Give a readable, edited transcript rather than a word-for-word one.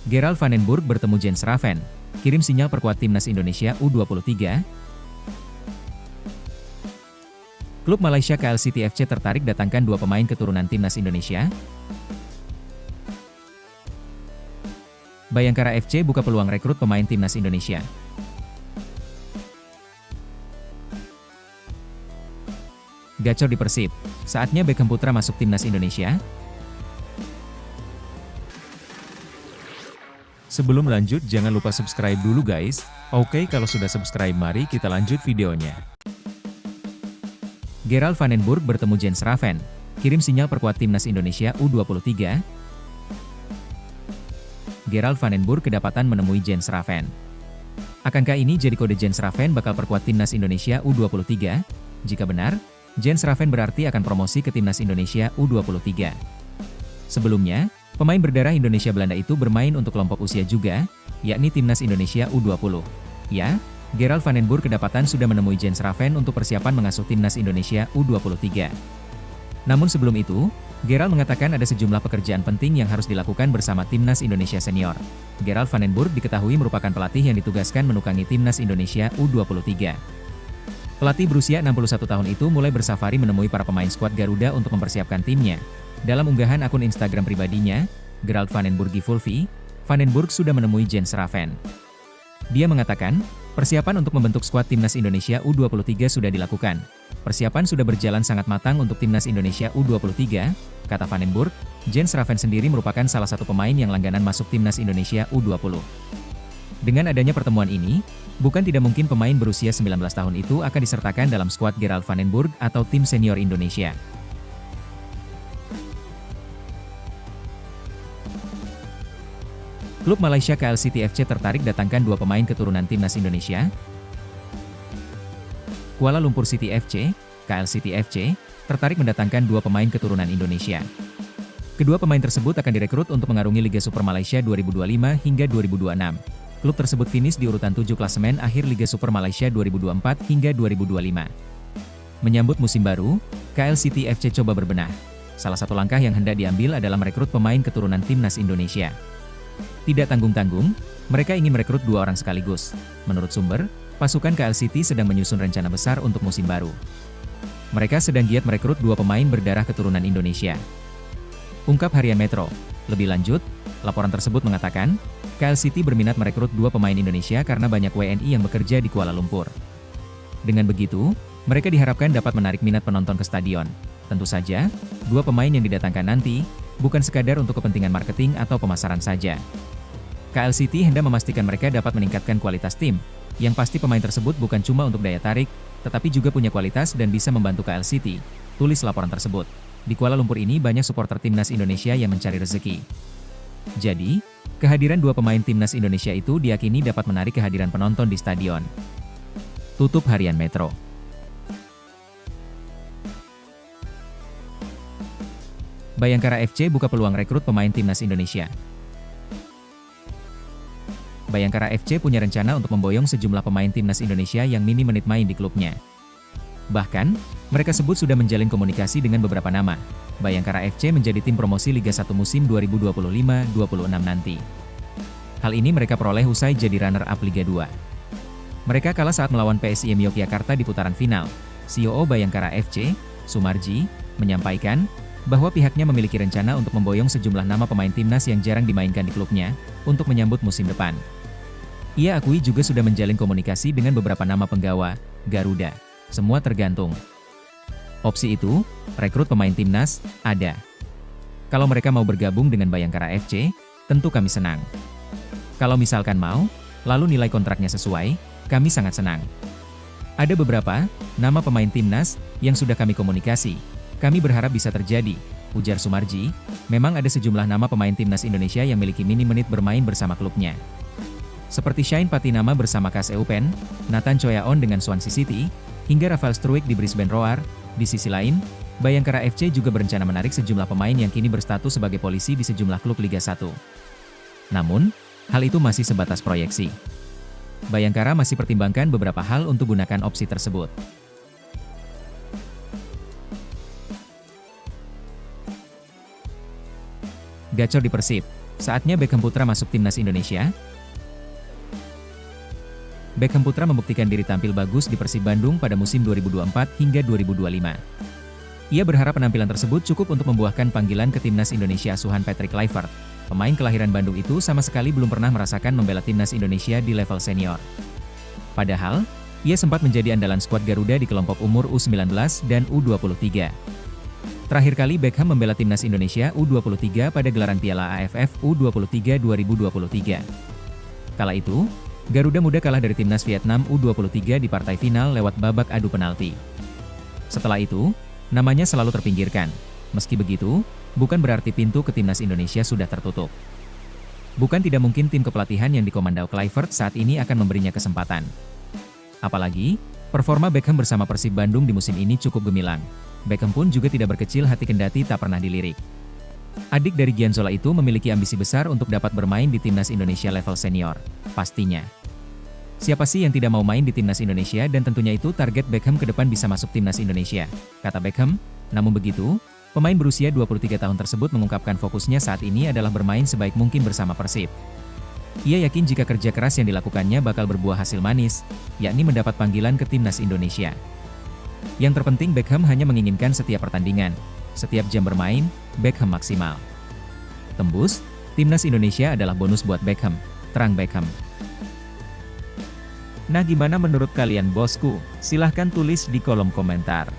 Gerald van den Burg bertemu Jens Raven, kirim sinyal perkuat timnas Indonesia U23. Klub Malaysia KL City FC tertarik datangkan 2 pemain keturunan timnas Indonesia. Bayangkara FC buka peluang rekrut pemain timnas Indonesia. Gacor di Persib, saatnya Beckham Putra masuk timnas Indonesia. Sebelum lanjut jangan lupa subscribe dulu guys. Oke, kalau sudah subscribe mari kita lanjut videonya. Gerald van den Burg bertemu Jens Raven, kirim sinyal perkuat timnas Indonesia U23. Gerald van den Burg kedapatan menemui Jens Raven. Akankah ini jadi kode Jens Raven bakal perkuat timnas Indonesia U23? Jika benar, Jens Raven berarti akan promosi ke timnas Indonesia U23. Sebelumnya, pemain berdarah Indonesia Belanda itu bermain untuk kelompok usia juga, yakni timnas Indonesia U20. Ya, Gerald van den Burg kedapatan sudah menemui Jens Raven untuk persiapan mengasuh timnas Indonesia U23. Namun sebelum itu, Gerald mengatakan ada sejumlah pekerjaan penting yang harus dilakukan bersama timnas Indonesia senior. Gerald van den Burg diketahui merupakan pelatih yang ditugaskan menukangi timnas Indonesia U23. Pelatih berusia 61 tahun itu mulai bersafari menemui para pemain skuad Garuda untuk mempersiapkan timnya. Dalam unggahan akun Instagram pribadinya, Gerald van den Burg Fulvi, van den Burg sudah menemui Jens Raven. Dia mengatakan, persiapan untuk membentuk skuad timnas Indonesia U23 sudah dilakukan. Persiapan sudah berjalan sangat matang untuk timnas Indonesia U23, kata van den Burg. Jens Raven sendiri merupakan salah satu pemain yang langganan masuk timnas Indonesia U20. Dengan adanya pertemuan ini, bukan tidak mungkin pemain berusia 19 tahun itu akan disertakan dalam skuad Gerald van den Burg atau tim senior Indonesia. Klub Malaysia KL City FC tertarik datangkan 2 pemain keturunan timnas Indonesia. Kuala Lumpur City FC, KL City FC, tertarik mendatangkan 2 pemain keturunan Indonesia. Kedua pemain tersebut akan direkrut untuk mengarungi Liga Super Malaysia 2025 hingga 2026. Klub tersebut finish di urutan 7 klasemen akhir Liga Super Malaysia 2024 hingga 2025. Menyambut musim baru, KL City FC coba berbenah. Salah satu langkah yang hendak diambil adalah merekrut pemain keturunan timnas Indonesia. Tidak tanggung-tanggung, mereka ingin merekrut 2 orang sekaligus. Menurut sumber, pasukan KL City sedang menyusun rencana besar untuk musim baru. Mereka sedang giat merekrut 2 pemain berdarah keturunan Indonesia. Ungkap Harian Metro. Lebih lanjut, laporan tersebut mengatakan, KL City berminat merekrut 2 pemain Indonesia karena banyak WNI yang bekerja di Kuala Lumpur. Dengan begitu, mereka diharapkan dapat menarik minat penonton ke stadion. Tentu saja, 2 pemain yang didatangkan nanti, bukan sekadar untuk kepentingan marketing atau pemasaran saja. KL City hendak memastikan mereka dapat meningkatkan kualitas tim. Yang pasti pemain tersebut bukan cuma untuk daya tarik, tetapi juga punya kualitas dan bisa membantu KL City, tulis laporan tersebut. Di Kuala Lumpur ini banyak supporter timnas Indonesia yang mencari rezeki. Jadi, kehadiran 2 pemain timnas Indonesia itu diyakini dapat menarik kehadiran penonton di stadion. Tutup Harian Metro. Bayangkara FC buka peluang rekrut pemain timnas Indonesia. Bayangkara FC punya rencana untuk memboyong sejumlah pemain timnas Indonesia yang minim menit main di klubnya. Bahkan, mereka sebut sudah menjalin komunikasi dengan beberapa nama. Bayangkara FC menjadi tim promosi Liga 1 musim 2025-26 nanti. Hal ini mereka peroleh usai jadi runner-up Liga 2. Mereka kalah saat melawan PSIM Yogyakarta di putaran final. CEO Bayangkara FC, Sumarji, menyampaikan bahwa pihaknya memiliki rencana untuk memboyong sejumlah nama pemain timnas yang jarang dimainkan di klubnya, untuk menyambut musim depan. Ia akui juga sudah menjalin komunikasi dengan beberapa nama penggawa, Garuda. Semua tergantung. Opsi itu, rekrut pemain timnas, ada. Kalau mereka mau bergabung dengan Bayangkara FC, tentu kami senang. Kalau misalkan mau, lalu nilai kontraknya sesuai, kami sangat senang. Ada beberapa nama pemain timnas yang sudah kami komunikasi. Kami berharap bisa terjadi, ujar Sumarji. Memang ada sejumlah nama pemain timnas Indonesia yang memiliki minim menit bermain bersama klubnya. Seperti Shane Patinama bersama KS Eupen, Nathan Choyaon dengan Swansea City, hingga Rafael Struijk di Brisbane Roar. Di sisi lain, Bayangkara FC juga berencana menarik sejumlah pemain yang kini berstatus sebagai polisi di sejumlah klub Liga 1. Namun, hal itu masih sebatas proyeksi. Bayangkara masih pertimbangkan beberapa hal untuk gunakan opsi tersebut. Gacor di Persib. Saatnya Beckham Putra masuk timnas Indonesia. Beckham Putra membuktikan diri tampil bagus di Persib Bandung pada musim 2024 hingga 2025. Ia berharap penampilan tersebut cukup untuk membuahkan panggilan ke timnas Indonesia asuhan Patrick Kluivert. Pemain kelahiran Bandung itu sama sekali belum pernah merasakan membela timnas Indonesia di level senior. Padahal, ia sempat menjadi andalan skuad Garuda di kelompok umur U19 dan U23. Terakhir kali Beckham membela timnas Indonesia U23 pada gelaran Piala AFF U23 2023. Kala itu, Garuda Muda kalah dari timnas Vietnam U23 di partai final lewat babak adu penalti. Setelah itu, namanya selalu terpinggirkan. Meski begitu, bukan berarti pintu ke timnas Indonesia sudah tertutup. Bukan tidak mungkin tim kepelatihan yang dikomandau Kluivert saat ini akan memberinya kesempatan. Apalagi, performa Beckham bersama Persib Bandung di musim ini cukup gemilang. Beckham pun juga tidak berkecil hati kendati tak pernah dilirik. Adik dari Gianzola itu memiliki ambisi besar untuk dapat bermain di timnas Indonesia level senior. Pastinya. Siapa sih yang tidak mau main di timnas Indonesia, dan tentunya itu target Beckham ke depan bisa masuk timnas Indonesia, kata Beckham. Namun begitu, pemain berusia 23 tahun tersebut mengungkapkan fokusnya saat ini adalah bermain sebaik mungkin bersama Persib. Ia yakin jika kerja keras yang dilakukannya bakal berbuah hasil manis, yakni mendapat panggilan ke timnas Indonesia. Yang terpenting Beckham hanya menginginkan setiap pertandingan, setiap jam bermain, Beckham maksimal. Tembus, timnas Indonesia adalah bonus buat Beckham, terang Beckham. Nah, gimana menurut kalian bosku? Silahkan tulis di kolom komentar.